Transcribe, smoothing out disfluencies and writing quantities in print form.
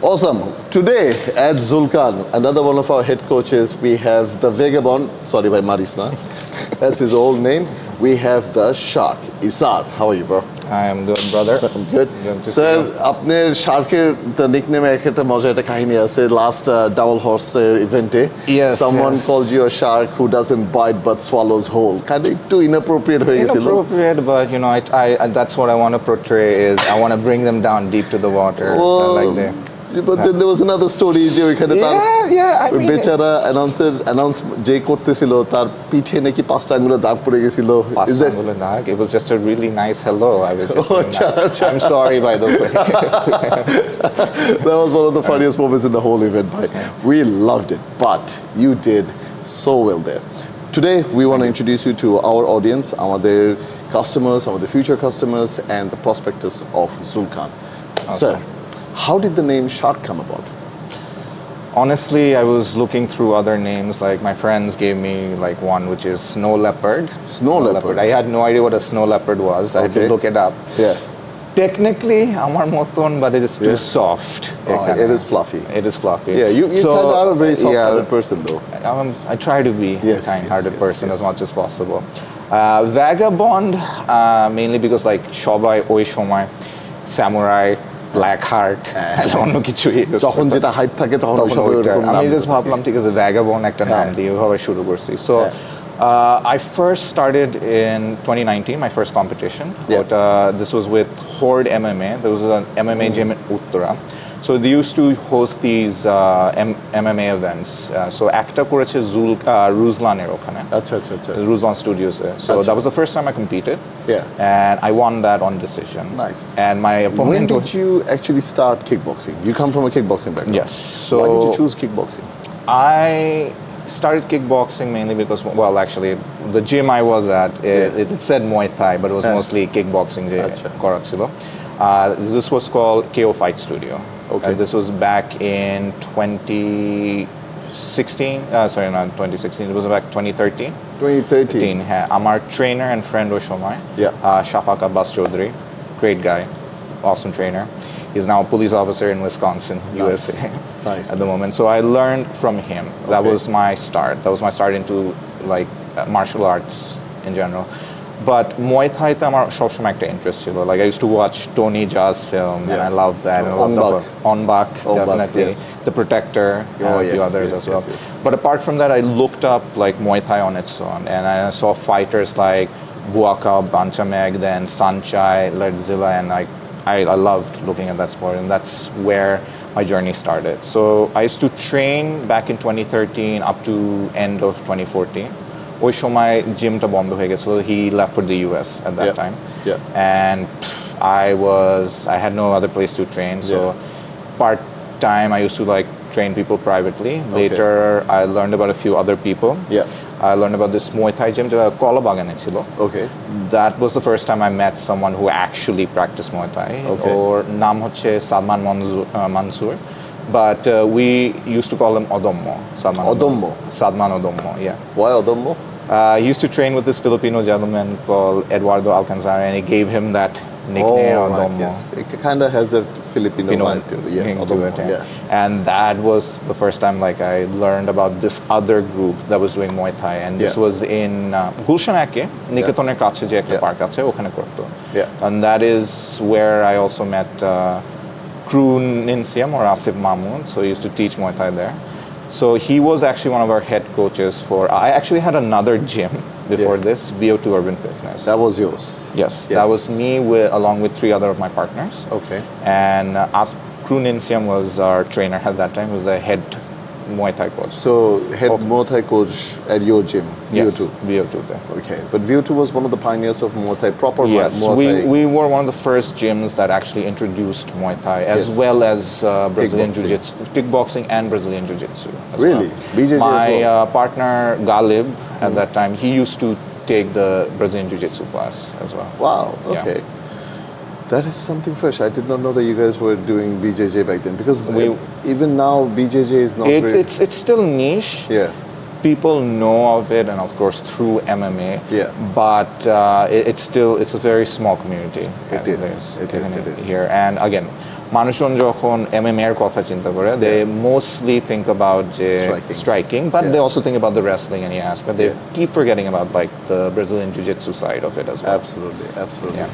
Awesome. Today at Zulcan, another one of our head coaches, we have the Vagabond. Sorry by Marisna. That's his old name. We have the Shark, Isar. How are you, bro? I am good, brother. I'm good. Sir, আপনার শার্কের the nickname একটা মজার একটা কাহিনী আছে last double horse event Yes, someone yes. called you a shark who doesn't bite but swallows whole. Kind of too inappropriate হয়ে গেছিল. Inappropriate, but you know, I that's what I want to portray is I want to bring them down deep to the water. Like they. But then there was another story যে ওইখানে তার বেচারা announce যে করতেছিল তার পিঠে নাকি 5টা আঙ্গুলে দাগ পড়ে গেছিল. Is that দাগ? It was just a really nice hello. I was I'm sorry by the way. That was one of the funniest moments in the whole event. We loved it, but you did so well there. Today we want to introduce you to our audience, আমাদের customers, our future customers, and the prospectus of Zulcan. Okay. Sir, how did the name Shark come about? Honestly, I was looking through other names. Like my friends gave me like one which is snow leopard. Snow leopard. I had no idea what a snow leopard was. I had to look it up. Yeah. Technically, amar moton, but it is too soft. It is fluffy. It is fluffy. Yeah, you kind of are a very soft-hearted person, though. I try to be a kind-hearted person as much as possible. Vagabond, mainly because like shobai oi shomoy samurai. Black heart অন্য কিছুই যখন যেটা hype থাকে তখন আমি just ভাবলাম ঠিক আছে ভ্যাগাবন্ড একটা নাম দিয়ে ওইভাবে শুরু করছি so I first started in 2019 my first competition but this was with Horde MMA. There was an MMA gym in Uttara. So they used to host these MMA events. So একটা করেছে Zulcaনের ওখানে Zulcan Studios. So that was the first time I competed. And I won that on decision. Nice. And my opponent. When did you actually start kickboxing? You come from a kickboxing background. Yes. So why did you choose kickboxing? I started kickboxing mainly because, well, actually, the gym I was at, it said Muay Thai, but it was mostly kickboxing. This was called KO Fight Studio. Okay. This was back in 2016. Sorry, not 2016. It was back 2013. 2013. Our trainer and friend Oshomai. Shafak Abbas Chaudhry. Great guy. Awesome trainer. He's now a police officer in Wisconsin, USA. At the moment. So I learned from him. That was my start. That was my start into like martial arts in general. But Muay Thai te amar sob shomoy ekta interest chilo. Like I used to watch Tony Jaa's film and I loved that. On Bak, definitely. Yes. The Protector, a few others as well. Yes. But apart from that, I looked up like Muay Thai on its own and I saw fighters like Buakaw, Banchameg, then Sanchai, Ledzilla, and I loved looking at that sport, and that's where my journey started. So I used to train back in 2013 up to end of 2014. ওই সময় জিমটা বন্ধ হয়ে গেছিল. He left for the US at that time. And I had no other place to train, so part time I used to like train people privately. Later I learned about a few other people. I learned about this Muay Thai gym যেটা কলাবাগানে ছিল. That was the first time I met someone who actually practiced Muay Thai. ওর নাম হচ্ছে Salman Mansur. But we used to call him Odommo. Salman Odommo, yeah. Why Odommo? He used to train with this Filipino gentleman called Eduardo Alcanzar, and he gave him that nickname Odommo. Yes. It kind of has a Filipino vibe to it. Yes, Odommo, And that was the first time like I learned about this other group that was doing Muay Thai, and this was in Gulshan-Eke, Niketoner kache je ekta park ache okhane korto. And that is where I also met Crew Ninsiam or Asif Mahmood, so he used to teach Muay Thai there. So he was actually one of our head coaches for. I actually had another gym before this, VO2 Urban Fitness. That was yours. Yes, that was me along with 3 other of my partners. And Crew Ninsiam was our trainer at that time. Was the head Muay Thai coach. So head Muay Thai coach at your gym, VO2. VO2 there. Okay, but VO2 was one of the pioneers of Muay Thai, proper Muay Thai. We were one of the first gyms that actually introduced Muay Thai as well as Brazilian Jiu-Jitsu, kickboxing and Brazilian Jiu-Jitsu. Really? BJJ my partner Galib at that time, he used to take the Brazilian Jiu-Jitsu class as well. Wow, okay. That is something fresh. I did not know that you guys were doing BJJ back then because even now BJJ is not it's still niche. People know of it, and of course through MMA. But it's a very small community. It is here. And again, মানুষজন যখন MMA এর কথা চিন্তা করে, they mostly think about striking, but they also think about the wrestling and aspect. They keep forgetting about like the Brazilian Jiu-Jitsu side of it as well. Absolutely. Yeah.